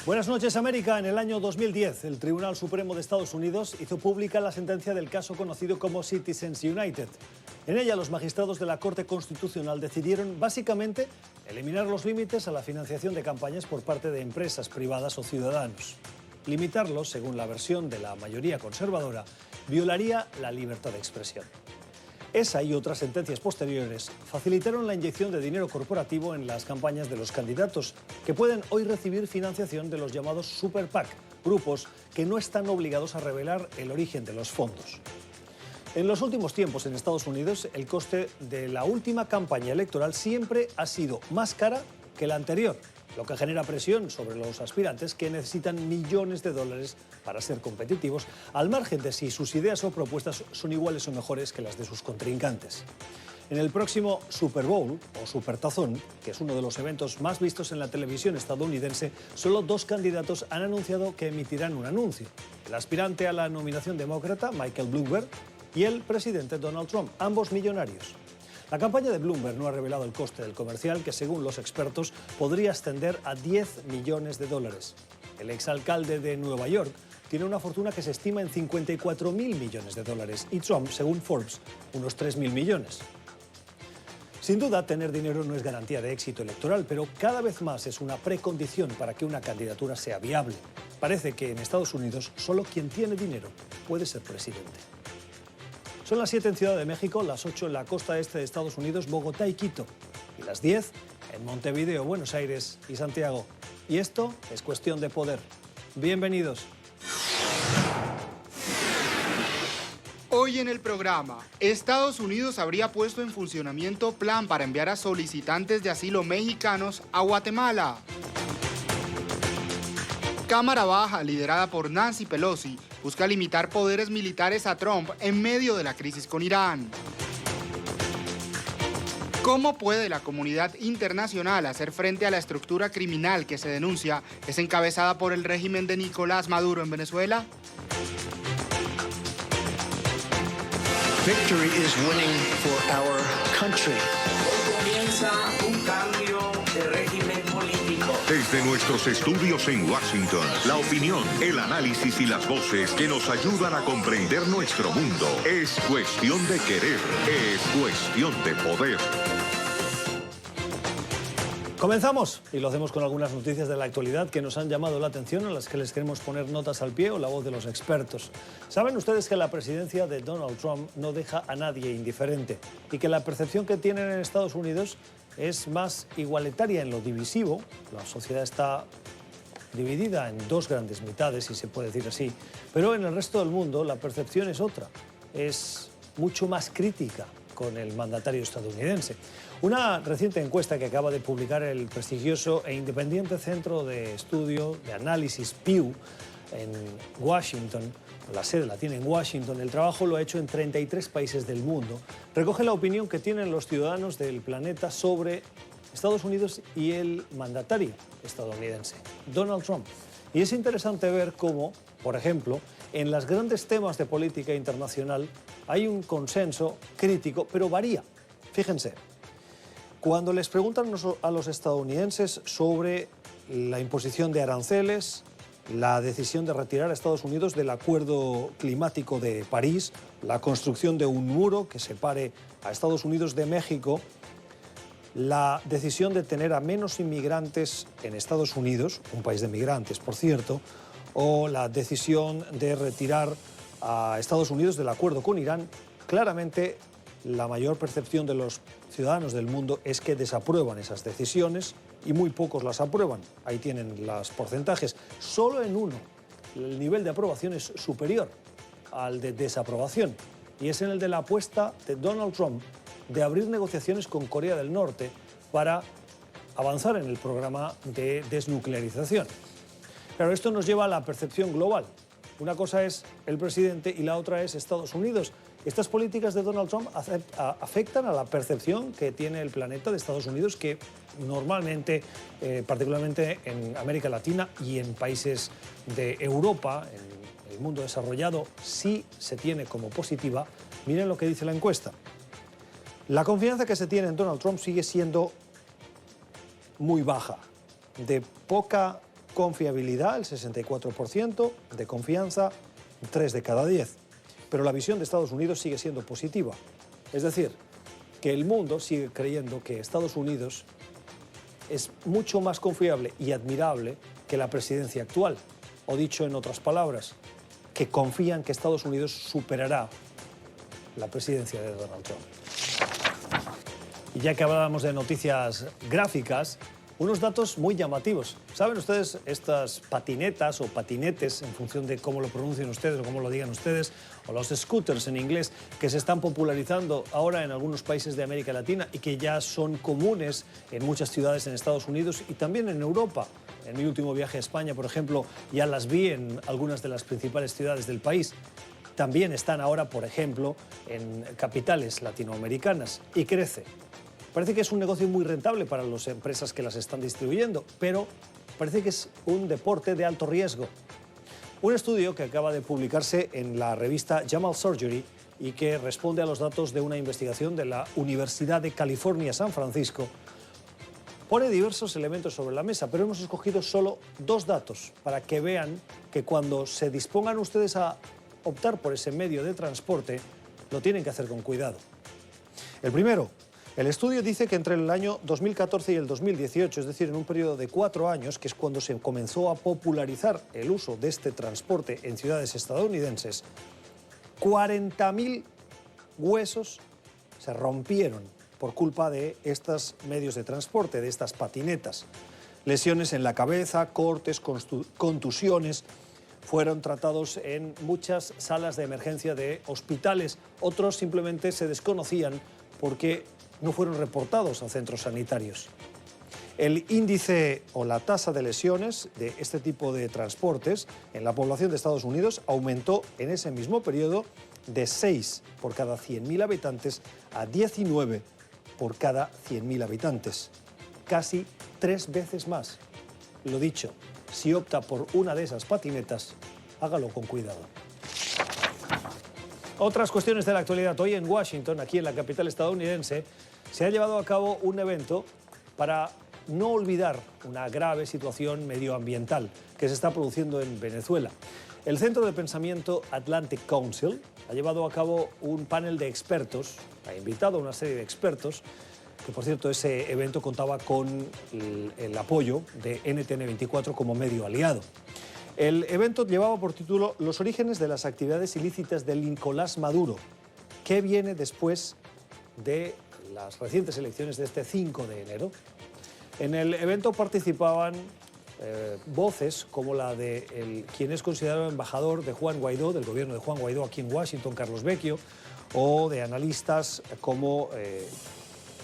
Buenas noches, América. En el año 2010, el Tribunal Supremo de Estados Unidos hizo pública la sentencia del caso conocido como Citizens United. En ella, los magistrados de la Corte Constitucional decidieron, básicamente, eliminar los límites a la financiación de campañas por parte de empresas privadas o ciudadanos. Limitarlos, según la versión de la mayoría conservadora, violaría la libertad de expresión. Esa y otras sentencias posteriores facilitaron la inyección de dinero corporativo en las campañas de los candidatos, que pueden hoy recibir financiación de los llamados Super PAC, grupos que no están obligados a revelar el origen de los fondos. En los últimos tiempos en Estados Unidos, el coste de la última campaña electoral siempre ha sido más cara que la anterior, lo que genera presión sobre los aspirantes que necesitan millones de dólares para ser competitivos, al margen de si sus ideas o propuestas son iguales o mejores que las de sus contrincantes. En el próximo Super Bowl, o Supertazón, que es uno de los eventos más vistos en la televisión estadounidense, solo dos candidatos han anunciado que emitirán un anuncio: el aspirante a la nominación demócrata, Michael Bloomberg, y el presidente Donald Trump, ambos millonarios. La campaña de Bloomberg no ha revelado el coste del comercial, que según los expertos podría ascender a 10 millones de dólares. El exalcalde de Nueva York tiene una fortuna que se estima en 54.000 millones de dólares y Trump, según Forbes, unos 3.000 millones. Sin duda, tener dinero no es garantía de éxito electoral, pero cada vez más es una precondición para que una candidatura sea viable. Parece que en Estados Unidos solo quien tiene dinero puede ser presidente. Son las 7 en Ciudad de México, las 8 en la costa este de Estados Unidos, Bogotá y Quito, y las 10 en Montevideo, Buenos Aires y Santiago. Y esto es Cuestión de Poder. Bienvenidos. Hoy en el programa, Estados Unidos habría puesto en funcionamiento plan para enviar a solicitantes de asilo mexicanos a Guatemala. Cámara Baja, liderada por Nancy Pelosi, busca limitar poderes militares a Trump en medio de la crisis con Irán. ¿Cómo puede la comunidad internacional hacer frente a la estructura criminal que se denuncia es encabezada por el régimen de Nicolás Maduro en Venezuela? Victory is winning for our country. Hoy comienza un cambio de régimen político. Desde nuestros estudios en Washington, la opinión, el análisis y las voces que nos ayudan a comprender nuestro mundo. Es cuestión de querer, es cuestión de poder. Comenzamos y lo hacemos con algunas noticias de la actualidad que nos han llamado la atención, a las que les queremos poner notas al pie o la voz de los expertos. Saben ustedes que la presidencia de Donald Trump no deja a nadie indiferente y que la percepción que tienen en Estados Unidos es más igualitaria en lo divisivo. La sociedad está dividida en dos grandes mitades, si se puede decir así, pero en el resto del mundo la percepción es otra, es mucho más crítica con el mandatario estadounidense. Una reciente encuesta que acaba de publicar el prestigioso e independiente Centro de Estudio de Análisis Pew en Washington, la sede la tiene en Washington, el trabajo lo ha hecho en 33 países del mundo, recoge la opinión que tienen los ciudadanos del planeta sobre Estados Unidos y el mandatario estadounidense, Donald Trump. Y es interesante ver cómo, por ejemplo, en los grandes temas de política internacional hay un consenso crítico, pero varía. Fíjense, cuando les preguntan a los estadounidenses sobre la imposición de aranceles, la decisión de retirar a Estados Unidos del Acuerdo Climático de París, la construcción de un muro que separe a Estados Unidos de México, la decisión de tener a menos inmigrantes en Estados Unidos, un país de migrantes, por cierto, o la decisión de retirar a Estados Unidos del acuerdo con Irán, claramente la mayor percepción de los ciudadanos del mundo es que desaprueban esas decisiones y muy pocos las aprueban. Ahí tienen los porcentajes. Solo en uno el nivel de aprobación es superior al de desaprobación, y es en el de la apuesta de Donald Trump de abrir negociaciones con Corea del Norte para avanzar en el programa de desnuclearización. Claro, esto nos lleva a la percepción global. Una cosa es el presidente y la otra es Estados Unidos. Estas políticas de Donald Trump afectan a la percepción que tiene el planeta de Estados Unidos, que normalmente, particularmente en América Latina y en países de Europa, en el mundo desarrollado, sí se tiene como positiva. Miren lo que dice la encuesta. La confianza que se tiene en Donald Trump sigue siendo muy baja, de poca confiabilidad, el 64%, de confianza, 3 de cada 10. Pero la visión de Estados Unidos sigue siendo positiva. Es decir, que el mundo sigue creyendo que Estados Unidos es mucho más confiable y admirable que la presidencia actual. O dicho en otras palabras, que confían que Estados Unidos superará la presidencia de Donald Trump. Y ya que hablábamos de noticias gráficas, unos datos muy llamativos. ¿Saben ustedes estas patinetas o patinetes, en función de cómo lo pronuncien ustedes o cómo lo digan ustedes, o los scooters en inglés, que se están popularizando ahora en algunos países de América Latina y que ya son comunes en muchas ciudades en Estados Unidos y también en Europa? En mi último viaje a España, por ejemplo, ya las vi en algunas de las principales ciudades del país. También están ahora, por ejemplo, en capitales latinoamericanas y crece. Parece que es un negocio muy rentable para las empresas que las están distribuyendo, pero parece que es un deporte de alto riesgo. Un estudio que acaba de publicarse en la revista JAMA Surgery y que responde a los datos de una investigación de la Universidad de California, San Francisco, pone diversos elementos sobre la mesa, pero hemos escogido solo 2 datos para que vean que cuando se dispongan ustedes a optar por ese medio de transporte, lo tienen que hacer con cuidado. El primero, el estudio dice que entre el año 2014 y el 2018, es decir, en un periodo de 4 años, que es cuando se comenzó a popularizar el uso de este transporte en ciudades estadounidenses, 40.000 huesos se rompieron por culpa de estos medios de transporte, de estas patinetas. Lesiones en la cabeza, cortes, contusiones, fueron tratados en muchas salas de emergencia de hospitales. Otros simplemente se desconocían porque no fueron reportados a centros sanitarios. El índice o la tasa de lesiones de este tipo de transportes en la población de Estados Unidos aumentó en ese mismo periodo de 6 por cada 100.000 habitantes a 19 por cada 100.000 habitantes. Casi 3 veces más. Lo dicho, si opta por una de esas patinetas, hágalo con cuidado. Otras cuestiones de la actualidad. Hoy en Washington, aquí en la capital estadounidense, se ha llevado a cabo un evento para no olvidar una grave situación medioambiental que se está produciendo en Venezuela. El Centro de Pensamiento Atlantic Council ha llevado a cabo un panel de expertos, ha invitado a una serie de expertos, que por cierto ese evento contaba con el apoyo de NTN24 como medio aliado. El evento llevaba por título Los orígenes de las actividades ilícitas de Nicolás Maduro, que viene después de las recientes elecciones de este 5 de enero. En el evento participaban voces como la de quien es considerado embajador de Juan Guaidó, del gobierno de Juan Guaidó aquí en Washington, Carlos Vecchio, o de analistas como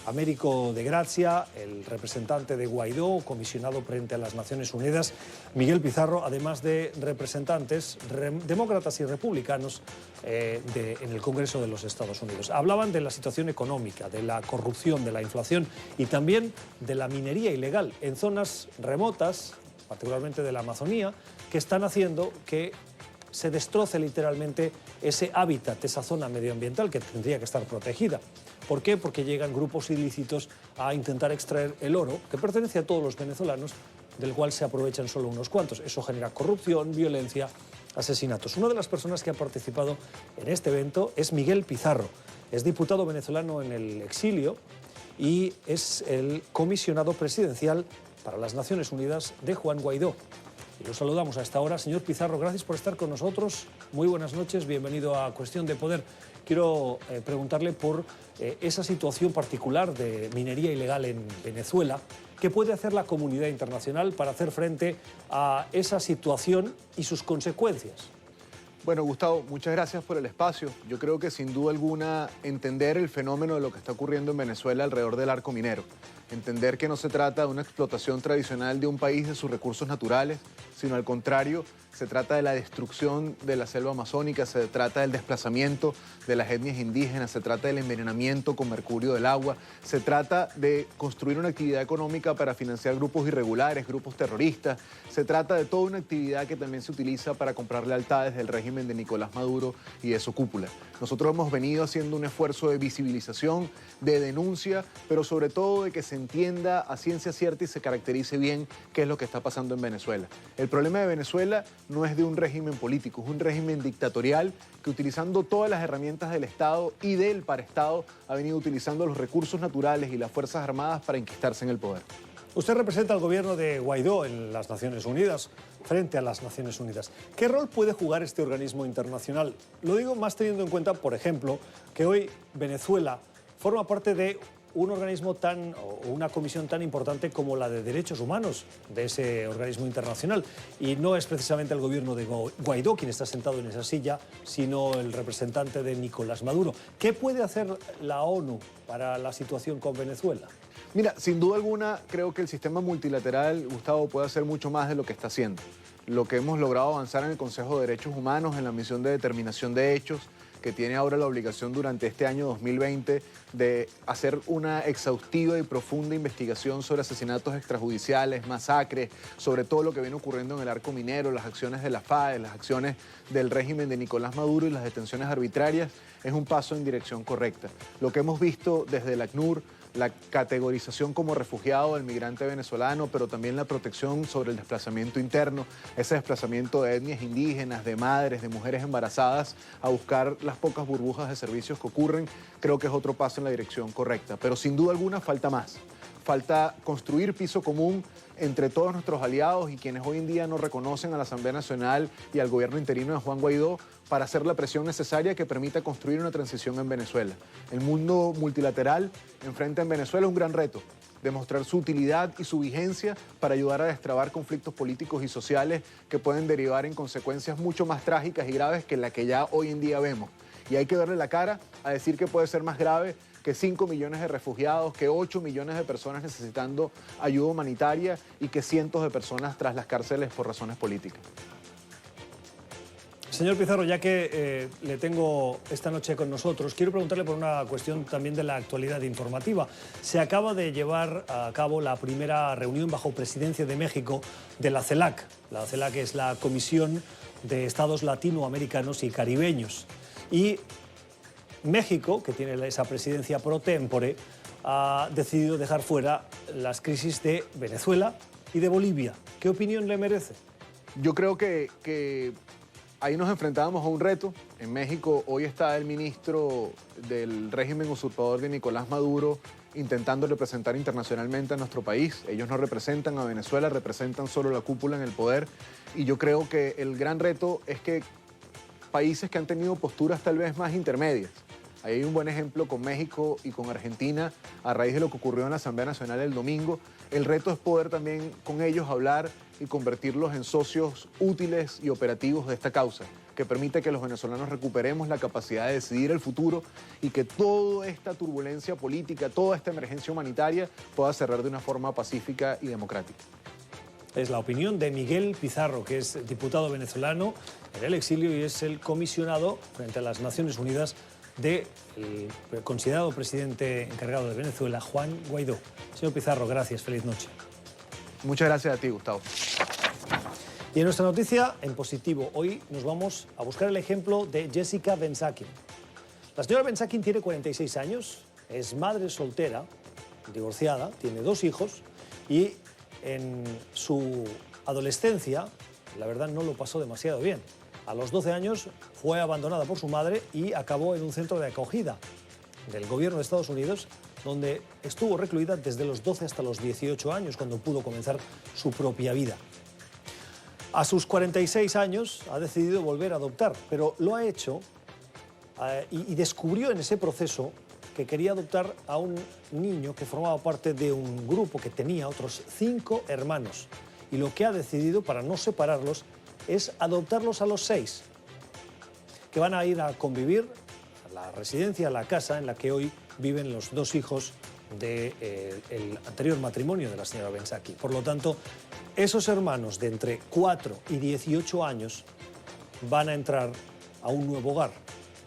Américo de Gracia, el representante de Guaidó, comisionado frente a las Naciones Unidas, Miguel Pizarro, además de representantes demócratas y republicanos en el Congreso de los Estados Unidos. Hablaban de la situación económica, de la corrupción, de la inflación y también de la minería ilegal en zonas remotas, particularmente de la Amazonía, que están haciendo que se destroce literalmente ese hábitat, esa zona medioambiental que tendría que estar protegida. ¿Por qué? Porque llegan grupos ilícitos a intentar extraer el oro, que pertenece a todos los venezolanos, del cual se aprovechan solo unos cuantos. Eso genera corrupción, violencia, asesinatos. Una de las personas que ha participado en este evento es Miguel Pizarro. Es diputado venezolano en el exilio y es el comisionado presidencial para las Naciones Unidas de Juan Guaidó. Y lo saludamos a esta hora. Señor Pizarro, gracias por estar con nosotros. Muy buenas noches, bienvenido a Cuestión de Poder. Quiero preguntarle por esa situación particular de minería ilegal en Venezuela. ¿Qué puede hacer la comunidad internacional para hacer frente a esa situación y sus consecuencias? Bueno, Gustavo, muchas gracias por el espacio. Yo creo que sin duda alguna entender el fenómeno de lo que está ocurriendo en Venezuela alrededor del arco minero, entender que no se trata de una explotación tradicional de un país de sus recursos naturales, sino al contrario, se trata de la destrucción de la selva amazónica, se trata del desplazamiento de las etnias indígenas, se trata del envenenamiento con mercurio del agua, se trata de construir una actividad económica para financiar grupos irregulares, grupos terroristas, se trata de toda una actividad que también se utiliza para comprar lealtades del régimen de Nicolás Maduro y de su cúpula. Nosotros hemos venido haciendo un esfuerzo de visibilización, de denuncia, pero sobre todo de que se entienda a ciencia cierta y se caracterice bien qué es lo que está pasando en Venezuela. El problema de Venezuela no es de un régimen político, es un régimen dictatorial que utilizando todas las herramientas del Estado y del paraestado ha venido utilizando los recursos naturales y las Fuerzas Armadas para enquistarse en el poder. Usted representa al gobierno de Guaidó en las Naciones Unidas, frente a las Naciones Unidas. ¿Qué rol puede jugar este organismo internacional? Lo digo más teniendo en cuenta, por ejemplo, que hoy Venezuela forma parte de un organismo o una comisión tan importante como la de derechos humanos de ese organismo internacional. Y no es precisamente el gobierno de Guaidó quien está sentado en esa silla, sino el representante de Nicolás Maduro. ¿Qué puede hacer la ONU para la situación con Venezuela? Mira, sin duda alguna, creo que el sistema multilateral, Gustavo, puede hacer mucho más de lo que está haciendo. Lo que hemos logrado avanzar en el Consejo de Derechos Humanos, en la misión de determinación de hechos, que tiene ahora la obligación durante este año 2020 de hacer una exhaustiva y profunda investigación sobre asesinatos extrajudiciales, masacres, sobre todo lo que viene ocurriendo en el arco minero, las acciones de la FAE, las acciones del régimen de Nicolás Maduro y las detenciones arbitrarias, es un paso en dirección correcta. Lo que hemos visto desde el ACNUR, la categorización como refugiado del migrante venezolano, pero también la protección sobre el desplazamiento interno, ese desplazamiento de etnias indígenas, de madres, de mujeres embarazadas a buscar las pocas burbujas de servicios que ocurren, creo que es otro paso en la dirección correcta. Pero sin duda alguna falta más. Falta construir piso común entre todos nuestros aliados y quienes hoy en día no reconocen a la Asamblea Nacional y al gobierno interino de Juan Guaidó para hacer la presión necesaria que permita construir una transición en Venezuela. El mundo multilateral enfrenta en Venezuela un gran reto, demostrar su utilidad y su vigencia para ayudar a destrabar conflictos políticos y sociales que pueden derivar en consecuencias mucho más trágicas y graves que la que ya hoy en día vemos. Y hay que verle la cara a decir que puede ser más grave que 5 millones de refugiados, que 8 millones de personas necesitando ayuda humanitaria y que cientos de personas tras las cárceles por razones políticas. Señor Pizarro, ya que le tengo esta noche con nosotros, quiero preguntarle por una cuestión también de la actualidad informativa. Se acaba de llevar a cabo la primera reunión bajo presidencia de México de la CELAC. La CELAC es la Comisión de Estados Latinoamericanos y Caribeños. Y México, que tiene esa presidencia pro tempore, ha decidido dejar fuera las crisis de Venezuela y de Bolivia. ¿Qué opinión le merece? Yo creo que ahí nos enfrentábamos a un reto. En México hoy está el ministro del régimen usurpador de Nicolás Maduro intentando representar internacionalmente a nuestro país. Ellos no representan a Venezuela, representan solo la cúpula en el poder. Y yo creo que el gran reto es que países que han tenido posturas tal vez más intermedias. Ahí hay un buen ejemplo con México y con Argentina a raíz de lo que ocurrió en la Asamblea Nacional el domingo. El reto es poder también con ellos hablar y convertirlos en socios útiles y operativos de esta causa, que permite que los venezolanos recuperemos la capacidad de decidir el futuro y que toda esta turbulencia política, toda esta emergencia humanitaria pueda cerrar de una forma pacífica y democrática. Es la opinión de Miguel Pizarro, que es diputado venezolano en el exilio y es el comisionado frente a las Naciones Unidas del considerado presidente encargado de Venezuela, Juan Guaidó. Señor Pizarro, gracias. Feliz noche. Muchas gracias a ti, Gustavo. Y en nuestra noticia en positivo, hoy nos vamos a buscar el ejemplo de Jessica Ben-Sakin. La señora Ben-Sakin tiene 46 años, es madre soltera, divorciada, tiene 2 hijos y en su adolescencia, la verdad, no lo pasó demasiado bien. A los 12 años fue abandonada por su madre y acabó en un centro de acogida del gobierno de Estados Unidos, donde estuvo recluida desde los 12 hasta los 18 años, cuando pudo comenzar su propia vida. A sus 46 años ha decidido volver a adoptar, pero lo ha hecho y descubrió en ese proceso que quería adoptar a un niño que formaba parte de un grupo que tenía otros 5 hermanos. Y lo que ha decidido, para no separarlos, es adoptarlos a los 6, que van a ir a convivir a la residencia, a la casa en la que hoy viven los 2 hijos del anterior matrimonio de la señora Ben-Saki. Por lo tanto, esos hermanos de entre 4 y 18 años van a entrar a un nuevo hogar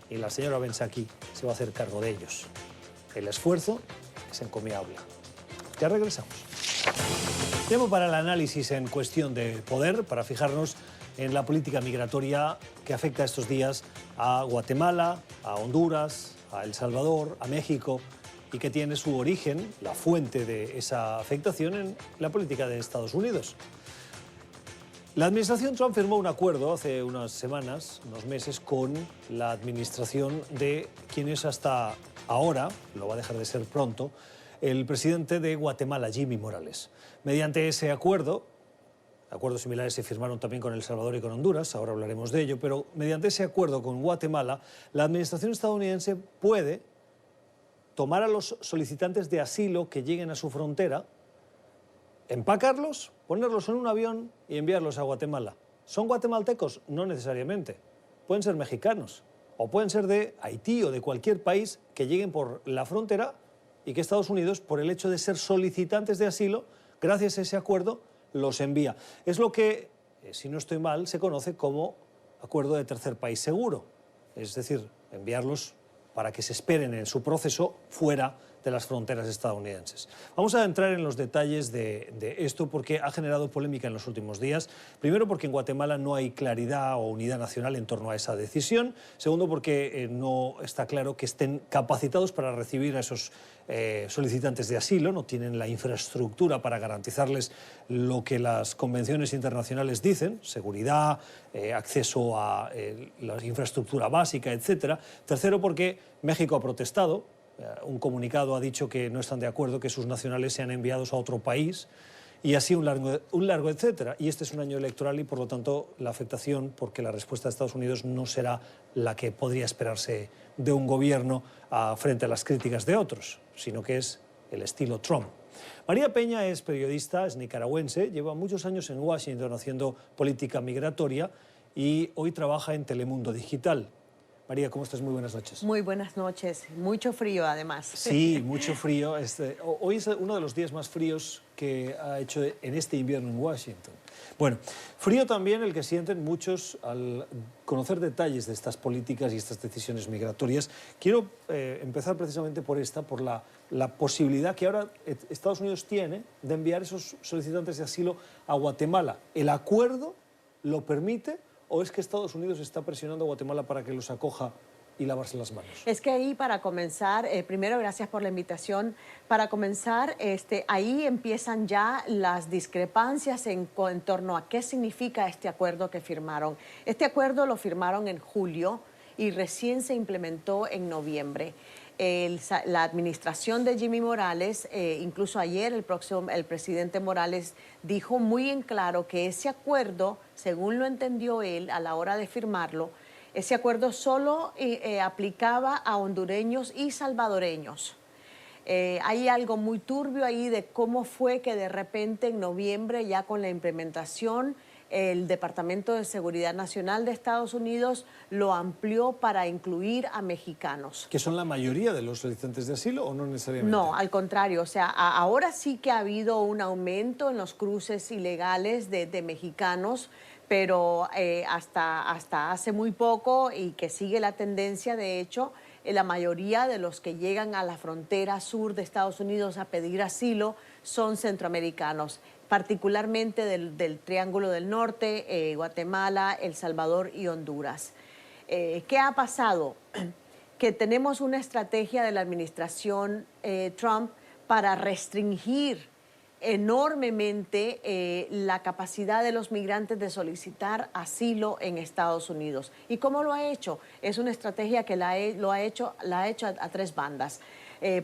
y la señora Ben-Saki se va a hacer cargo de ellos. El esfuerzo es encomiable. Ya regresamos. Tiempo para el análisis en cuestión de poder, para fijarnos en la política migratoria que afecta estos días a Guatemala, a Honduras, a El Salvador, a México, y que tiene su origen, la fuente de esa afectación, en la política de Estados Unidos. La administración Trump firmó un acuerdo hace unas semanas, unos meses, con la administración de quien es hasta ahora, lo va a dejar de ser pronto, el presidente de Guatemala, Jimmy Morales. Mediante ese acuerdo, acuerdos similares se firmaron también con El Salvador y con Honduras, ahora hablaremos de ello, pero mediante ese acuerdo con Guatemala, la administración estadounidense puede tomar a los solicitantes de asilo que lleguen a su frontera, empacarlos, ponerlos en un avión y enviarlos a Guatemala. ¿Son guatemaltecos? No necesariamente. Pueden ser mexicanos o pueden ser de Haití o de cualquier país que lleguen por la frontera y que Estados Unidos, por el hecho de ser solicitantes de asilo, gracias a ese acuerdo, los envía. Es lo que, si no estoy mal, se conoce como acuerdo de tercer país seguro. Es decir, enviarlos para que se esperen en su proceso fuera de las fronteras estadounidenses. Vamos a entrar en los detalles de esto porque ha generado polémica en los últimos días. Primero, porque en Guatemala no hay claridad o unidad nacional en torno a esa decisión. Segundo, porque no está claro que estén capacitados para recibir a esos solicitantes de asilo, no tienen la infraestructura para garantizarles lo que las convenciones internacionales dicen, seguridad, acceso a la infraestructura básica, etc. Tercero, porque México ha protestado. Un comunicado ha dicho que no están de acuerdo que sus nacionales sean enviados a otro país y así un largo etcétera. Y este es un año electoral y, por lo tanto, la afectación, porque la respuesta de Estados Unidos no será la que podría esperarse de un gobierno frente a las críticas de otros, sino que es el estilo Trump. María Peña es periodista, es nicaragüense, lleva muchos años en Washington haciendo política migratoria y hoy trabaja en Telemundo Digital. María, ¿cómo estás? Muy buenas noches. Muy buenas noches. Mucho frío, además. Sí, mucho frío. Hoy es uno de los días más fríos que ha hecho en este invierno en Washington. Bueno, frío también el que sienten muchos al conocer detalles de estas políticas y estas decisiones migratorias. Quiero empezar precisamente por la posibilidad que ahora Estados Unidos tiene de enviar esos solicitantes de asilo a Guatemala. ¿El acuerdo lo permite? ¿O es que Estados Unidos está presionando a Guatemala para que los acoja y lavarse las manos? Es que ahí, para comenzar, primero, gracias por la invitación. Para comenzar, ahí empiezan ya las discrepancias en torno a qué significa este acuerdo que firmaron. Este acuerdo lo firmaron en julio y recién se implementó en noviembre. La administración de Jimmy Morales, incluso ayer el presidente Morales dijo muy en claro que ese acuerdo, según lo entendió él a la hora de firmarlo, ese acuerdo solo aplicaba a hondureños y salvadoreños. Hay algo muy turbio ahí de cómo fue que de repente en noviembre, ya con la implementación, el Departamento de Seguridad Nacional de Estados Unidos lo amplió para incluir a mexicanos. ¿Que son la mayoría de los solicitantes de asilo o no necesariamente? No, al contrario. O sea, ahora sí que ha habido un aumento en los cruces ilegales de mexicanos, pero hasta hace muy poco, y que sigue la tendencia, de hecho, la mayoría de los que llegan a la frontera sur de Estados Unidos a pedir asilo son centroamericanos, particularmente del Triángulo del Norte, Guatemala, El Salvador y Honduras. ¿Qué ha pasado? Que tenemos una estrategia de la administración Trump para restringir enormemente la capacidad de los migrantes de solicitar asilo en Estados Unidos. ¿Y cómo lo ha hecho? Es una estrategia que la ha hecho a tres bandas.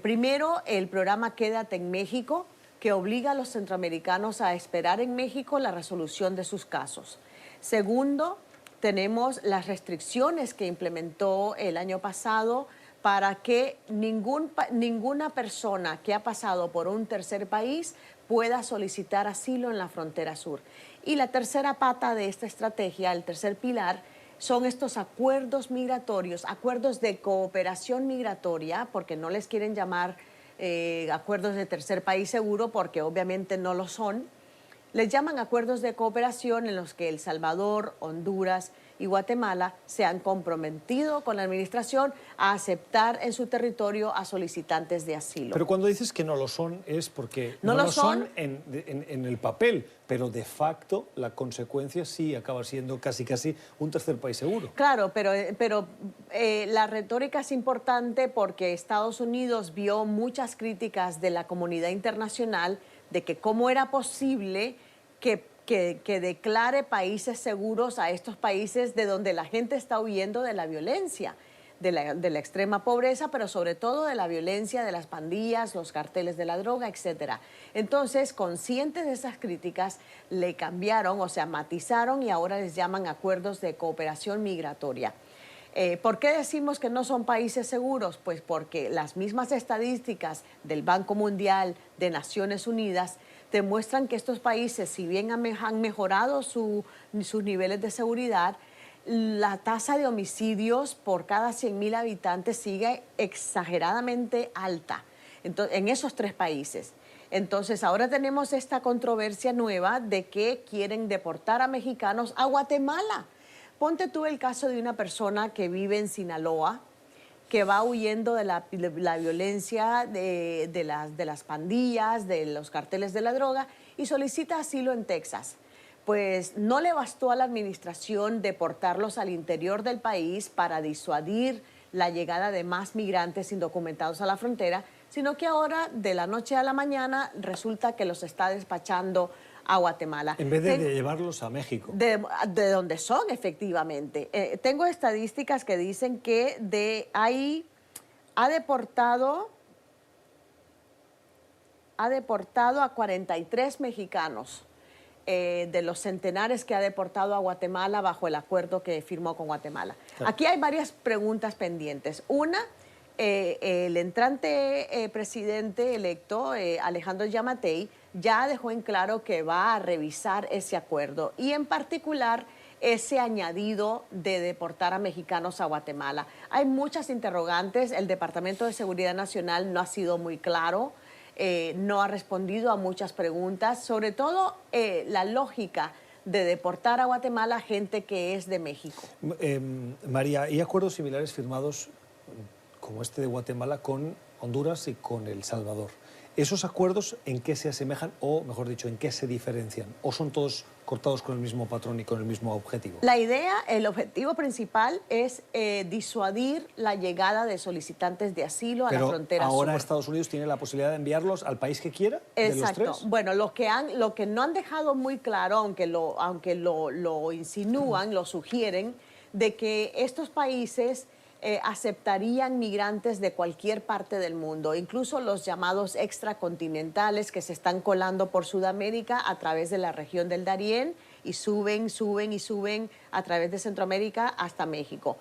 Primero, el programa Quédate en México, que obliga a los centroamericanos a esperar en México la resolución de sus casos. Segundo, tenemos las restricciones que implementó el año pasado para que ninguna persona que ha pasado por un tercer país pueda solicitar asilo en la frontera sur. Y la tercera pata de esta estrategia, el tercer pilar, son estos acuerdos migratorios, acuerdos de cooperación migratoria, porque no les quieren llamar acuerdos de tercer país seguro, porque obviamente no lo son. Les llaman acuerdos de cooperación en los que El Salvador, Honduras y Guatemala se han comprometido con la administración a aceptar en su territorio a solicitantes de asilo. Pero cuando dices que no lo son es porque no lo son en el papel, pero de facto la consecuencia sí acaba siendo casi un tercer país seguro. Claro, pero la retórica es importante porque Estados Unidos vio muchas críticas de la comunidad internacional de que cómo era posible que declare países seguros a estos países de donde la gente está huyendo de la violencia, de la extrema pobreza, pero sobre todo de la violencia de las pandillas, los carteles de la droga, etc. Entonces, conscientes de esas críticas, le cambiaron, o sea, matizaron y ahora les llaman acuerdos de cooperación migratoria. ¿Por qué decimos que no son países seguros? Pues porque las mismas estadísticas del Banco Mundial, de Naciones Unidas, demuestran que estos países, si bien han mejorado sus niveles de seguridad, la tasa de homicidios por cada 100.000 habitantes sigue exageradamente alta en esos tres países. Entonces, ahora tenemos esta controversia nueva de que quieren deportar a mexicanos a Guatemala. Ponte tú el caso de una persona que vive en Sinaloa, que va huyendo de la violencia de las pandillas, de los carteles de la droga, y solicita asilo en Texas. Pues no le bastó a la administración deportarlos al interior del país para disuadir la llegada de más migrantes indocumentados a la frontera, sino que ahora, de la noche a la mañana, resulta que los está despachando a Guatemala. En vez de llevarlos a México. De donde son, efectivamente. Tengo estadísticas que dicen que ha deportado a 43 mexicanos de los centenares que ha deportado a Guatemala bajo el acuerdo que firmó con Guatemala. Claro. Aquí hay varias preguntas pendientes. Una, el entrante presidente electo, Alejandro Yamatei, ya dejó en claro que va a revisar ese acuerdo y en particular ese añadido de deportar a mexicanos a Guatemala. Hay muchas interrogantes, el Departamento de Seguridad Nacional no ha sido muy claro, no ha respondido a muchas preguntas, sobre todo la lógica de deportar a Guatemala gente que es de México. María, ¿hay acuerdos similares firmados como este de Guatemala con Honduras y con El Salvador? ¿Esos acuerdos en qué se asemejan o, mejor dicho, en qué se diferencian? ¿O son todos cortados con el mismo patrón y con el mismo objetivo? La idea, el objetivo principal es disuadir la llegada de solicitantes de asilo a la frontera sur. ¿Pero ahora Estados Unidos tiene la posibilidad de enviarlos al país que quiera? Exacto. ¿De los tres? Bueno, lo que no han dejado muy claro, aunque lo insinúan, lo sugieren, de que estos países aceptarían migrantes de cualquier parte del mundo, incluso los llamados extracontinentales que se están colando por Sudamérica a través de la región del Darién y suben a través de Centroamérica hasta México.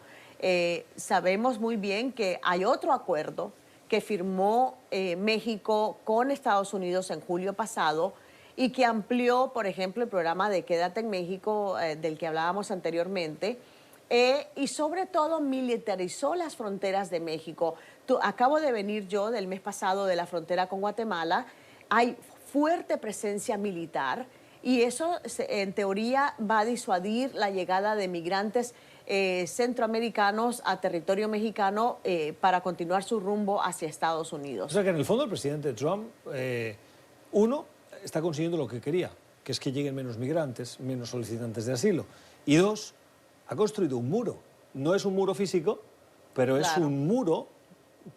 Sabemos muy bien que hay otro acuerdo que firmó México con Estados Unidos en julio pasado y que amplió, por ejemplo, el programa de Quédate en México del que hablábamos anteriormente, y sobre todo militarizó las fronteras de México. Acabo de venir yo del mes pasado de la frontera con Guatemala. Hay fuerte presencia militar y eso en teoría va a disuadir la llegada de migrantes centroamericanos a territorio mexicano para continuar su rumbo hacia Estados Unidos. O sea que en el fondo el presidente Trump, uno, está consiguiendo lo que quería, que es que lleguen menos migrantes, menos solicitantes de asilo. Y dos, ha construido un muro. No es un muro físico, pero es un muro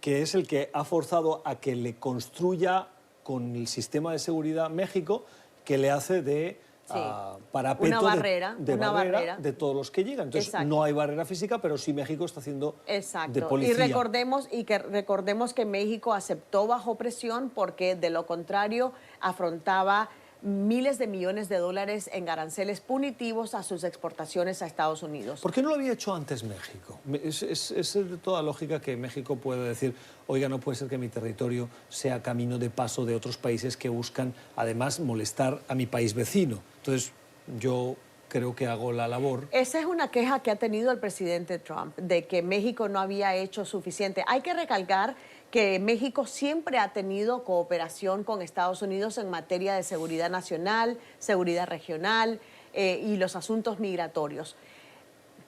que es el que ha forzado a que le construya con el sistema de seguridad México, que le hace de parapeto, una barrera de todos los que llegan. Entonces, no hay barrera física, pero sí México está haciendo de policía. Y recordemos que México aceptó bajo presión porque, de lo contrario, afrontaba miles de millones de dólares en aranceles punitivos a sus exportaciones a Estados Unidos. ¿Por qué no lo había hecho antes México? Es de toda lógica que México puede decir, oiga, no puede ser que mi territorio sea camino de paso de otros países que buscan, además, molestar a mi país vecino. Entonces, yo creo que hago la labor. Esa es una queja que ha tenido el presidente Trump, de que México no había hecho suficiente. Hay que recalcar que México siempre ha tenido cooperación con Estados Unidos en materia de seguridad nacional, seguridad regional y los asuntos migratorios.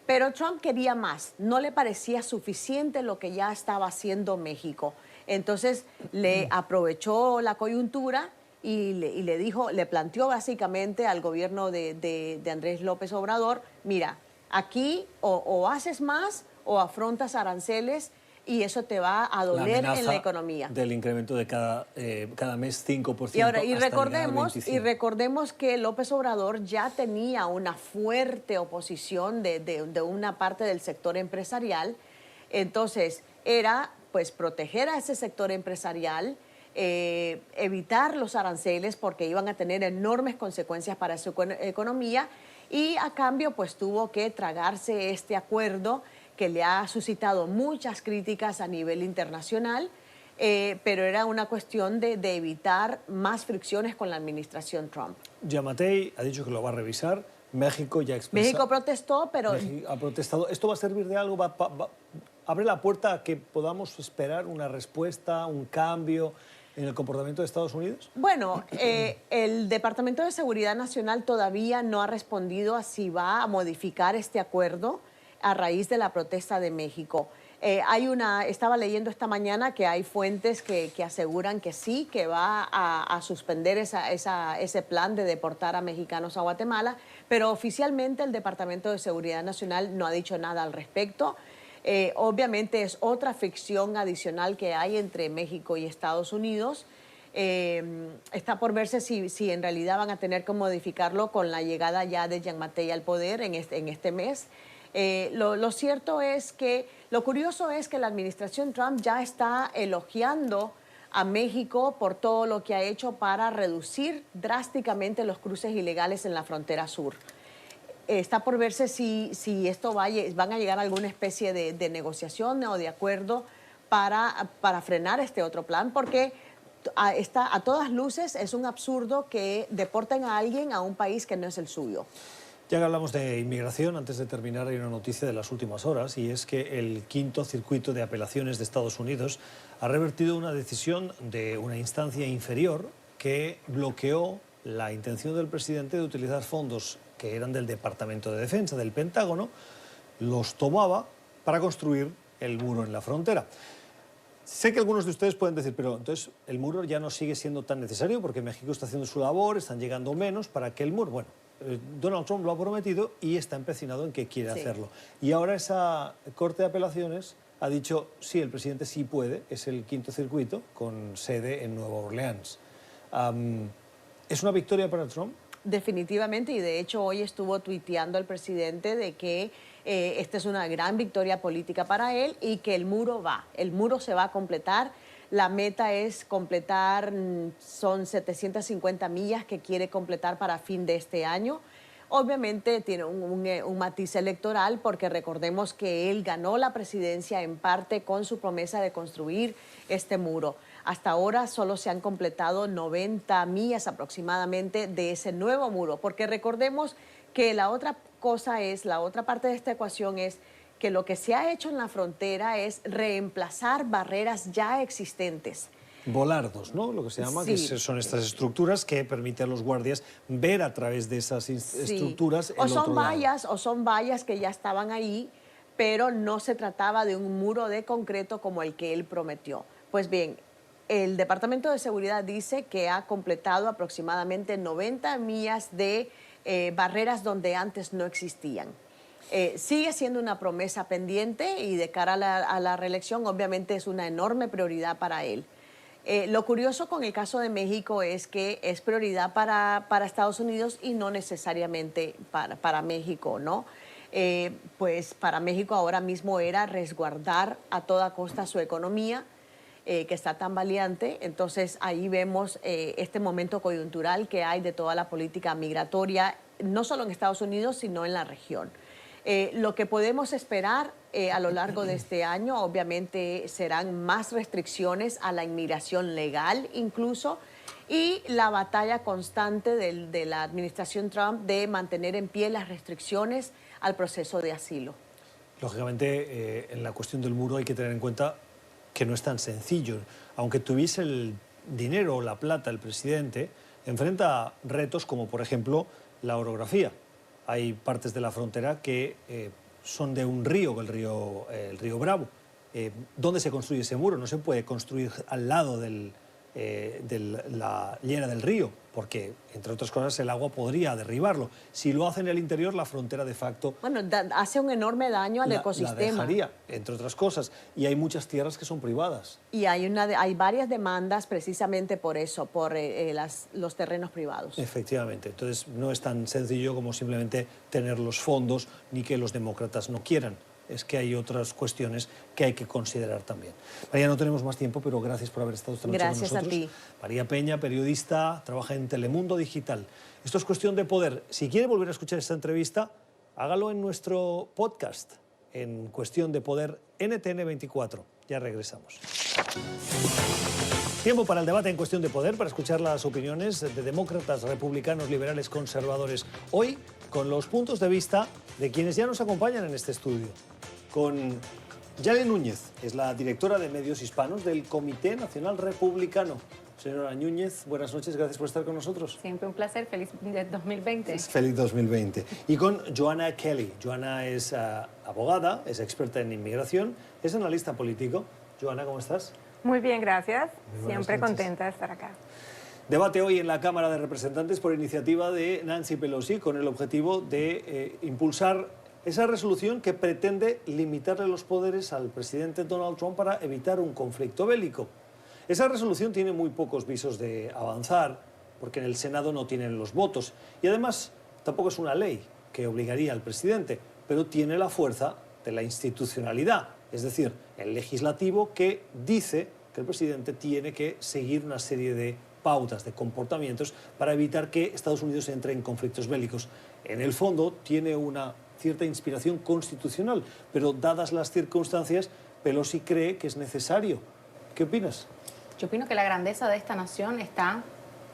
Pero Trump quería más, no le parecía suficiente lo que ya estaba haciendo México. Entonces le aprovechó la coyuntura y le planteó básicamente al gobierno de Andrés López Obrador, mira, aquí o haces más o afrontas aranceles y eso te va a doler en la economía. Del incremento de cada mes 5%. Y ahora, hasta recordemos que López Obrador ya tenía una fuerte oposición de una parte del sector empresarial. Entonces, era pues proteger a ese sector empresarial, evitar los aranceles porque iban a tener enormes consecuencias para su economía y a cambio pues tuvo que tragarse este acuerdo que le ha suscitado muchas críticas a nivel internacional, pero era una cuestión de evitar más fricciones con la administración Trump. Giammattei ha dicho que lo va a revisar. México ya expresa... México protestó, pero... México ha protestado. ¿Esto va a servir de algo? ¿Abre la puerta a que podamos esperar una respuesta, un cambio en el comportamiento de Estados Unidos? Bueno, el Departamento de Seguridad Nacional todavía no ha respondido a si va a modificar este acuerdo a raíz de la protesta de México. Estaba leyendo esta mañana que hay fuentes que aseguran que sí, que va a suspender ese plan de deportar a mexicanos a Guatemala, pero oficialmente el Departamento de Seguridad Nacional no ha dicho nada al respecto. Obviamente es otra fricción adicional que hay entre México y Estados Unidos. Está por verse si en realidad van a tener que modificarlo con la llegada ya de Giammattei al poder en este mes. Lo cierto es que, lo curioso es que la administración Trump ya está elogiando a México por todo lo que ha hecho para reducir drásticamente los cruces ilegales en la frontera sur. Está por verse si esto van a llegar a alguna especie de negociación o de acuerdo para frenar este otro plan, porque a todas luces es un absurdo que deporten a alguien a un país que no es el suyo. Ya que hablamos de inmigración, antes de terminar hay una noticia de las últimas horas y es que el quinto circuito de apelaciones de Estados Unidos ha revertido una decisión de una instancia inferior que bloqueó la intención del presidente de utilizar fondos que eran del Departamento de Defensa, del Pentágono, los tomaba para construir el muro en la frontera. Sé que algunos de ustedes pueden decir, pero entonces el muro ya no sigue siendo tan necesario porque México está haciendo su labor, están llegando menos para que el muro... Bueno, Donald Trump lo ha prometido y está empecinado en que quiere hacerlo. Y ahora esa Corte de Apelaciones ha dicho, sí, el presidente sí puede, es el quinto circuito con sede en Nueva Orleans. ¿Es una victoria para Trump? Definitivamente, y de hecho hoy estuvo tuiteando el presidente de que esta es una gran victoria política para él y que el muro se va a completar. La meta es completar, son 750 millas que quiere completar para fin de este año. Obviamente tiene un matiz electoral porque recordemos que él ganó la presidencia en parte con su promesa de construir este muro. Hasta ahora solo se han completado 90 millas aproximadamente de ese nuevo muro, porque recordemos que la otra parte de esta ecuación es que lo que se ha hecho en la frontera es reemplazar barreras ya existentes. Volardos, ¿no? Lo que se llama, sí, que son estas estructuras que permiten a los guardias ver a través de esas estructuras el otro lado. O son vallas que ya estaban ahí, pero no se trataba de un muro de concreto como el que él prometió. Pues bien, el Departamento de Seguridad dice que ha completado aproximadamente 90 millas de barreras donde antes no existían. Sigue siendo una promesa pendiente y de cara a la reelección obviamente es una enorme prioridad para él. Lo curioso con el caso de México es que es prioridad para Estados Unidos y no necesariamente para México, ¿no? Pues para México ahora mismo era resguardar a toda costa su economía, que está tan valiente. Entonces ahí vemos este momento coyuntural que hay de toda la política migratoria, no solo en Estados Unidos, sino en la región. Lo que podemos esperar a lo largo de este año, obviamente, serán más restricciones a la inmigración legal incluso, y la batalla constante de la administración Trump de mantener en pie las restricciones al proceso de asilo. Lógicamente, en la cuestión del muro hay que tener en cuenta que no es tan sencillo. Aunque tuviese el dinero o la plata el presidente, enfrenta retos como, por ejemplo, la orografía. Hay partes de la frontera que son de un río, el río Bravo. ¿Dónde se construye ese muro? No se puede construir al lado de la llera del río, porque, entre otras cosas, el agua podría derribarlo. Si lo hace en el interior, la frontera de facto... Bueno, hace un enorme daño al ecosistema. La dejaría, entre otras cosas. Y hay muchas tierras que son privadas. Y hay varias demandas precisamente por eso, por los terrenos privados. Efectivamente. Entonces, no es tan sencillo como simplemente tener los fondos ni que los demócratas no quieran. Es que hay otras cuestiones que hay que considerar también. María, no tenemos más tiempo, pero gracias por haber estado esta noche con nosotros. Gracias a ti. María Peña, periodista, trabaja en Telemundo Digital. Esto es Cuestión de Poder. Si quiere volver a escuchar esta entrevista, hágalo en nuestro podcast, en Cuestión de Poder NTN 24. Ya regresamos. Tiempo para el debate en Cuestión de Poder, para escuchar las opiniones de demócratas, republicanos, liberales, conservadores. Hoy, con los puntos de vista de quienes ya nos acompañan en este estudio. Con Yale Núñez, es la directora de medios hispanos del Comité Nacional Republicano. Señora Núñez, buenas noches, gracias por estar con nosotros. Siempre un placer, feliz 2020. Feliz 2020. Y con Joanna Kelly. Joanna es abogada, es experta en inmigración, es analista político. Joanna, ¿cómo estás? Muy bien, gracias. Siempre noches. contenta de estar acá. Debate hoy en la Cámara de Representantes por iniciativa de Nancy Pelosi con el objetivo de impulsar esa resolución que pretende limitarle los poderes al presidente Donald Trump para evitar un conflicto bélico. Esa resolución tiene muy pocos visos de avanzar porque en el Senado no tienen los votos y además tampoco es una ley que obligaría al presidente, pero tiene la fuerza de la institucionalidad, es decir, el legislativo que dice que el presidente tiene que seguir una serie de pautas, de comportamientos para evitar que Estados Unidos entre en conflictos bélicos. En el fondo tiene una cierta inspiración constitucional, pero dadas las circunstancias, Pelosi cree que es necesario. ¿Qué opinas? Yo opino que la grandeza de esta nación está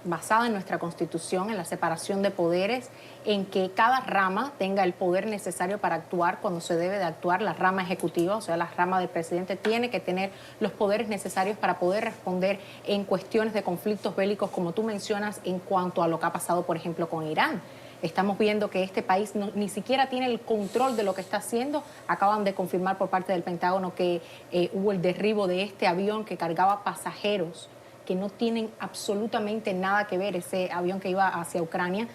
basada en nuestra Constitución, en la separación de poderes, en que cada rama tenga el poder necesario para actuar cuando se debe de actuar. La rama ejecutiva, o sea, la rama del presidente, tiene que tener los poderes necesarios para poder responder en cuestiones de conflictos bélicos, como tú mencionas, en cuanto a lo que ha pasado, por ejemplo, con Irán. Estamos viendo que este país ni siquiera tiene el control de lo que está haciendo. Acaban de confirmar por parte del Pentágono que hubo el derribo de este avión que cargaba pasajeros que no tienen absolutamente nada que ver, ese avión que iba hacia Ucrania.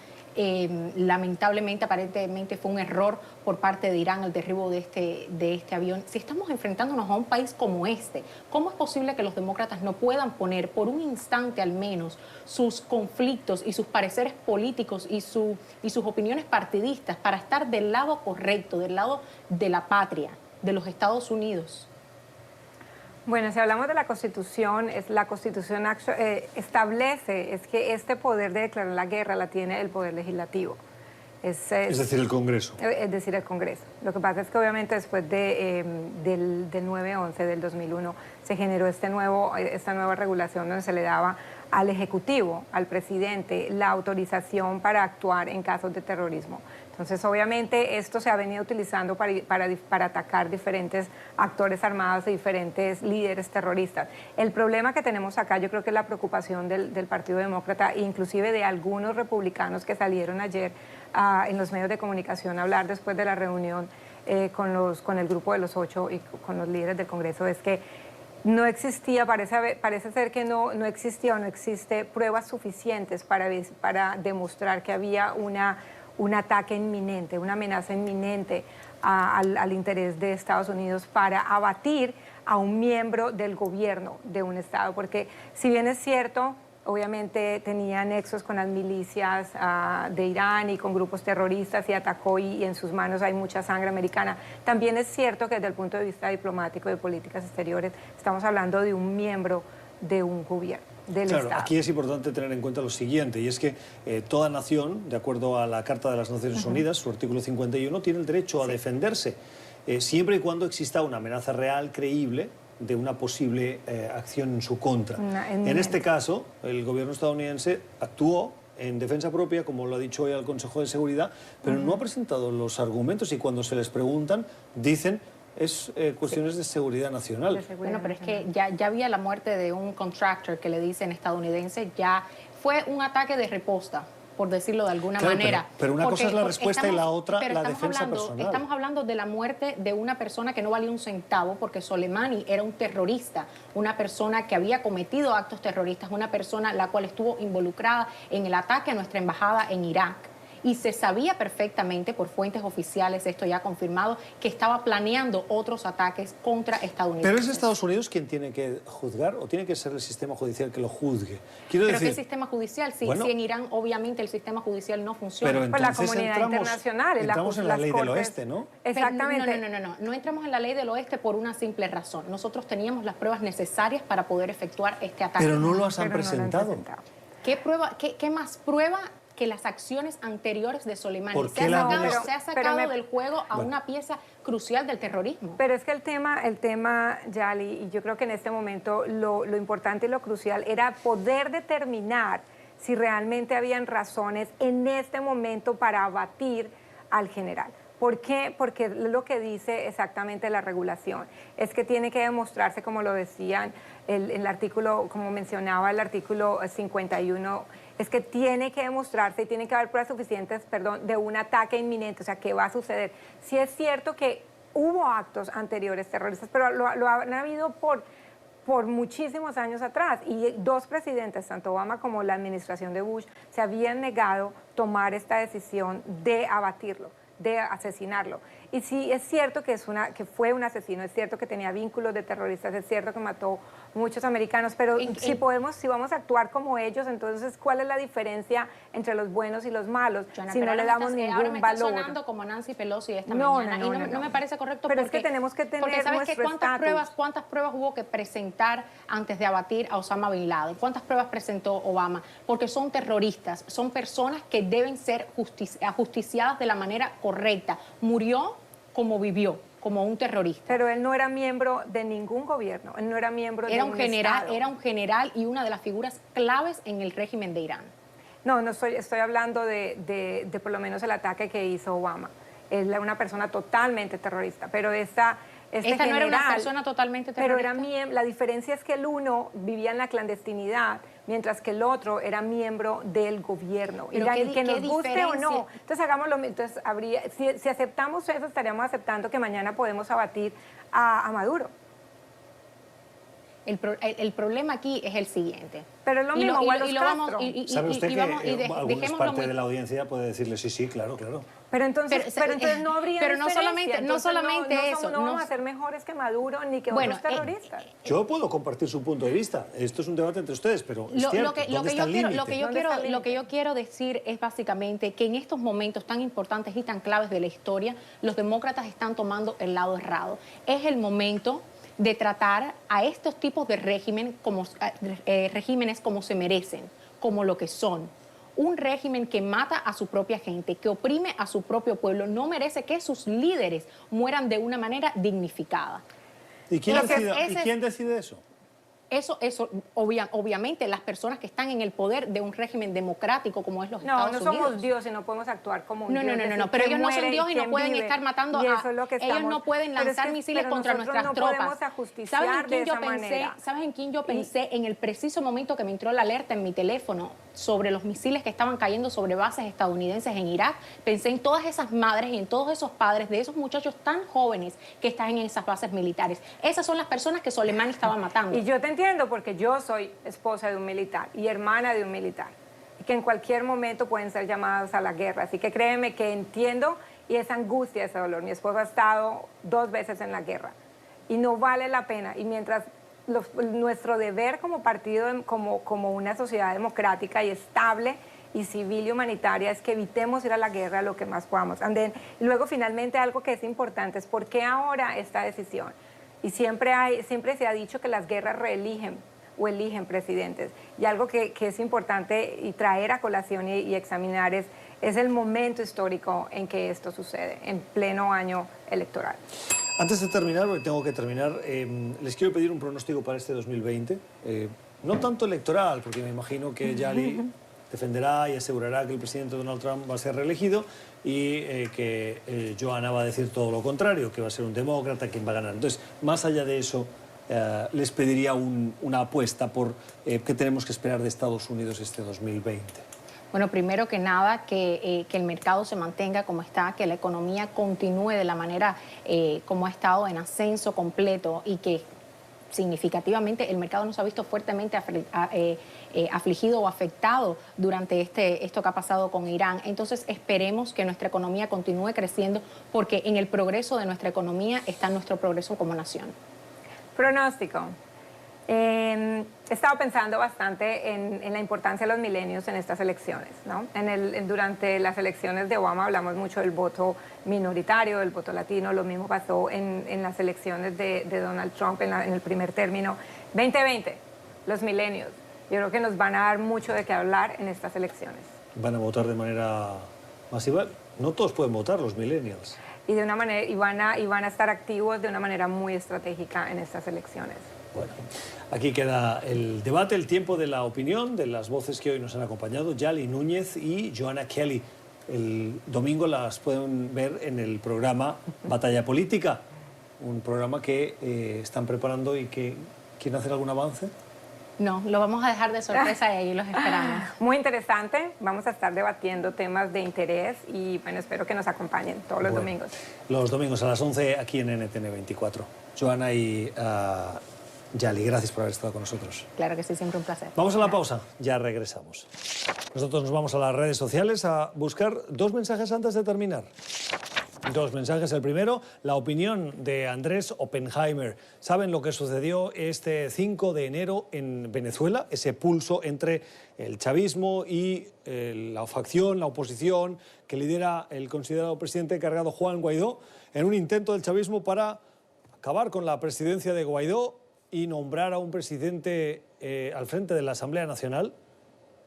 Lamentablemente, aparentemente fue un error por parte de Irán el derribo de este avión. Si estamos enfrentándonos a un país como este, ¿cómo es posible que los demócratas no puedan poner por un instante al menos sus conflictos y sus pareceres políticos y sus opiniones partidistas para estar del lado correcto, del lado de la patria, de los Estados Unidos? Bueno, si hablamos de la Constitución, la Constitución establece es que este poder de declarar la guerra la tiene el Poder Legislativo. Es decir, el Congreso. Es decir, el Congreso. Lo que pasa es que obviamente después del 9/11 del 2001 se generó esta nueva regulación donde se le daba al Ejecutivo, al presidente, la autorización para actuar en casos de terrorismo. Entonces, obviamente, esto se ha venido utilizando para atacar diferentes actores armados y diferentes líderes terroristas. El problema que tenemos acá, yo creo que es la preocupación del Partido Demócrata, inclusive de algunos republicanos que salieron ayer en los medios de comunicación a hablar después de la reunión con el grupo de los 8 y con los líderes del Congreso, es que no existía, parece ser que no existía o no existe pruebas suficientes para demostrar que había un ataque inminente, una amenaza inminente al interés de Estados Unidos para abatir a un miembro del gobierno de un Estado. Porque si bien es cierto, obviamente tenía nexos con las milicias de Irán y con grupos terroristas y atacó y en sus manos hay mucha sangre americana, también es cierto que desde el punto de vista diplomático y de políticas exteriores estamos hablando de un miembro de un gobierno. Claro, Estado. Aquí es importante tener en cuenta lo siguiente, y es que toda nación, de acuerdo a la Carta de las Naciones Unidas, su artículo 51, tiene el derecho a defenderse, siempre y cuando exista una amenaza real, creíble, de una posible acción en su contra. En este caso, el gobierno estadounidense actuó en defensa propia, como lo ha dicho hoy al Consejo de Seguridad, pero no ha presentado los argumentos y cuando se les preguntan, dicen es cuestiones de seguridad nacional. Bueno, pero es que ya había la muerte de un contractor que le dicen estadounidense, ya fue un ataque de riposta, por decirlo de alguna manera. Pero una cosa es la respuesta y la otra la defensa personal. Estamos hablando de la muerte de una persona que no valía un centavo, porque Soleimani era un terrorista, una persona que había cometido actos terroristas, una persona la cual estuvo involucrada en el ataque a nuestra embajada en Irak. Y se sabía perfectamente por fuentes oficiales, esto ya confirmado, que estaba planeando otros ataques contra estadounidenses. ¿Pero es Estados Unidos quien tiene que juzgar o tiene que ser el sistema judicial que lo juzgue? ¿Pero qué sistema judicial? Si en Irán obviamente el sistema judicial no funciona. Pero entonces la comunidad internacional. Entramos en la ley del oeste, ¿no? Exactamente. No entramos en la ley del oeste por una simple razón. Nosotros teníamos las pruebas necesarias para poder efectuar este ataque. Pero no lo han presentado. ¿Qué más prueba que las acciones anteriores de Soleimani? Se ha sacado del juego a una pieza crucial del terrorismo. Pero es que el tema, Yali, y yo creo que en este momento lo importante y lo crucial era poder determinar si realmente habían razones en este momento para abatir al general. ¿Por qué? Porque lo que dice exactamente la regulación es que tiene que demostrarse, como lo decían el artículo, como mencionaba el artículo 51, es que tiene que demostrarse y tiene que haber pruebas suficientes, de un ataque inminente, o sea, ¿qué va a suceder? Sí es cierto que hubo actos anteriores terroristas, pero lo han habido por muchísimos años atrás, y dos presidentes, tanto Obama como la administración de Bush, se habían negado tomar esta decisión de abatirlo, de asesinarlo. Y sí, es cierto que fue un asesino, es cierto que tenía vínculos de terroristas, es cierto que mató muchos americanos, pero si vamos a actuar como ellos, entonces, ¿cuál es la diferencia entre los buenos y los malos? Joana, si no le damos ningún valor. Ahora me está sonando como Nancy Pelosi esta mañana, y no me parece correcto. Pero es que tenemos que tener ¿sabes nuestro cuántas pruebas hubo que presentar antes de abatir a Osama Bin Laden? ¿Cuántas pruebas presentó Obama? Porque son terroristas, son personas que deben ser ajusticiadas de la manera correcta. Murió como vivió, como un terrorista. Pero él no era miembro de ningún gobierno, él no era miembro de un Estado. Era un general y una de las figuras claves en el régimen de Irán. No estoy hablando de por lo menos el ataque que hizo Obama. Es una persona totalmente terrorista, pero esta no era una persona totalmente terrorista. Pero la diferencia es que el uno vivía en la clandestinidad, mientras que el otro era miembro del gobierno. Y que nos guste o no. Entonces hagámoslo. Entonces si aceptamos eso, estaríamos aceptando que mañana podemos abatir a Maduro. El problema aquí es el siguiente. Pero es lo mismo, ¿Sabe usted que alguna parte de la audiencia puede decirle sí, claro? Pero entonces no habría pero no solamente eso. No vamos a ser mejores que Maduro ni que otros terroristas. Yo puedo compartir su punto de vista. Esto es un debate entre ustedes, pero es cierto, lo que yo quiero decir es básicamente que en estos momentos tan importantes y tan claves de la historia, los demócratas están tomando el lado errado. Es el momento de tratar a estos tipos de regímenes como se merecen, como lo que son. Un régimen que mata a su propia gente, que oprime a su propio pueblo, no merece que sus líderes mueran de una manera dignificada. ¿Y quién decide eso? Eso obviamente, las personas que están en el poder de un régimen democrático como es los Estados Unidos. No somos Dios y no podemos actuar como un Dios. No, pero ellos no son Dios y no pueden estar matando a... Ellos no pueden lanzar misiles contra nuestras tropas. Podemos ajusticiar de esa manera. ¿Sabes en quién yo pensé? En el preciso momento que me entró la alerta en mi teléfono sobre los misiles que estaban cayendo sobre bases estadounidenses en Irak. Pensé en todas esas madres y en todos esos padres de esos muchachos tan jóvenes que están en esas bases militares. Esas son las personas que Soleimani estaba matando. Y yo te entiendo porque yo soy esposa de un militar y hermana de un militar, y que en cualquier momento pueden ser llamados a la guerra. Así que créeme que entiendo y esa angustia, ese dolor. Mi esposo ha estado 2 veces en la guerra y no vale la pena. Y mientras nuestro deber como partido, como una sociedad democrática y estable y civil y humanitaria, es que evitemos ir a la guerra lo que más podamos. Y luego finalmente algo que es importante es ¿por qué ahora esta decisión? Y siempre se ha dicho que las guerras reeligen o eligen presidentes. Y algo que es importante y traer a colación y examinar es el momento histórico en que esto sucede, en pleno año electoral. Antes de terminar, porque tengo que terminar, les quiero pedir un pronóstico para este 2020. No tanto electoral, porque me imagino que Yali defenderá y asegurará que el presidente Donald Trump va a ser reelegido y que Joanna va a decir todo lo contrario, que va a ser un demócrata quien va a ganar. Entonces, más allá de eso, les pediría una apuesta por qué tenemos que esperar de Estados Unidos este 2020. Bueno, primero que nada, que el mercado se mantenga como está, que la economía continúe de la manera como ha estado, en ascenso completo, y que significativamente el mercado no se ha visto fuertemente afligido o afectado durante esto que ha pasado con Irán. Entonces esperemos que nuestra economía continúe creciendo, porque en el progreso de nuestra economía está nuestro progreso como nación. Pronóstico. He estado pensando bastante en la importancia de los milenios en estas elecciones, ¿no? Durante las elecciones de Obama hablamos mucho del voto minoritario, del voto latino. Lo mismo pasó en las elecciones de Donald Trump en el primer término. 2020, los milenios. Yo creo que nos van a dar mucho de qué hablar en estas elecciones. ¿Van a votar de manera masiva? No todos pueden votar, los millennials. Y de una manera, y van a estar activos de una manera muy estratégica en estas elecciones. Bueno, aquí queda el debate, el tiempo de la opinión de las voces que hoy nos han acompañado, Yali Núñez y Joanna Kelly. El domingo las pueden ver en el programa Batalla Política, un programa que están preparando y que quieren hacer algún avance. No, lo vamos a dejar de sorpresa y ahí los esperamos. Muy interesante, vamos a estar debatiendo temas de interés y bueno, espero que nos acompañen todos los domingos. Los domingos a las 11 aquí en NTN 24. Joanna y Yali, gracias por haber estado con nosotros. Claro que sí, siempre un placer. Vamos a la pausa, ya regresamos. Nosotros nos vamos a las redes sociales a buscar dos mensajes antes de terminar. Dos mensajes. El primero, la opinión de Andrés Oppenheimer. ¿Saben lo que sucedió este 5 de enero en Venezuela? Ese pulso entre el chavismo y la facción, la oposición, que lidera el considerado presidente encargado Juan Guaidó, en un intento del chavismo para acabar con la presidencia de Guaidó y nombrar a un presidente al frente de la Asamblea Nacional.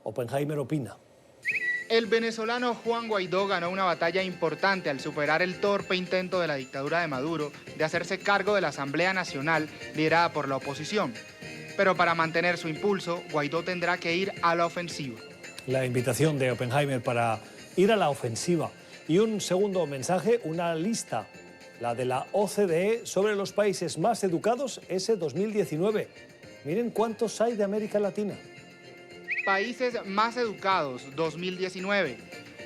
Oppenheimer opina. El venezolano Juan Guaidó ganó una batalla importante al superar el torpe intento de la dictadura de Maduro de hacerse cargo de la Asamblea Nacional liderada por la oposición. Pero para mantener su impulso, Guaidó tendrá que ir a la ofensiva. La invitación de Oppenheimer para ir a la ofensiva. Y un segundo mensaje, una lista, la de la OCDE sobre los países más educados ese 2019. Miren cuántos hay de América Latina. Países más educados 2019.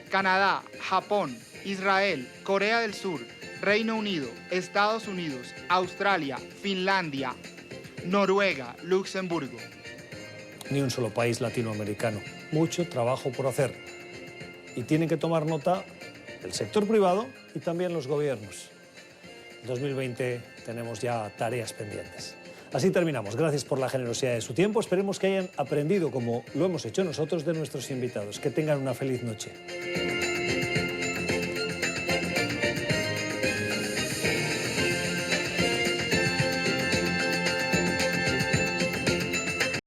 Canadá, Japón, Israel, Corea del Sur, Reino Unido, Estados Unidos, Australia, Finlandia, Noruega, Luxemburgo. Ni un solo país latinoamericano. Mucho trabajo por hacer. Y tienen que tomar nota el sector privado y también los gobiernos. En 2020 tenemos ya tareas pendientes. Así terminamos. Gracias por la generosidad de su tiempo. Esperemos que hayan aprendido, como lo hemos hecho nosotros, de nuestros invitados. Que tengan una feliz noche.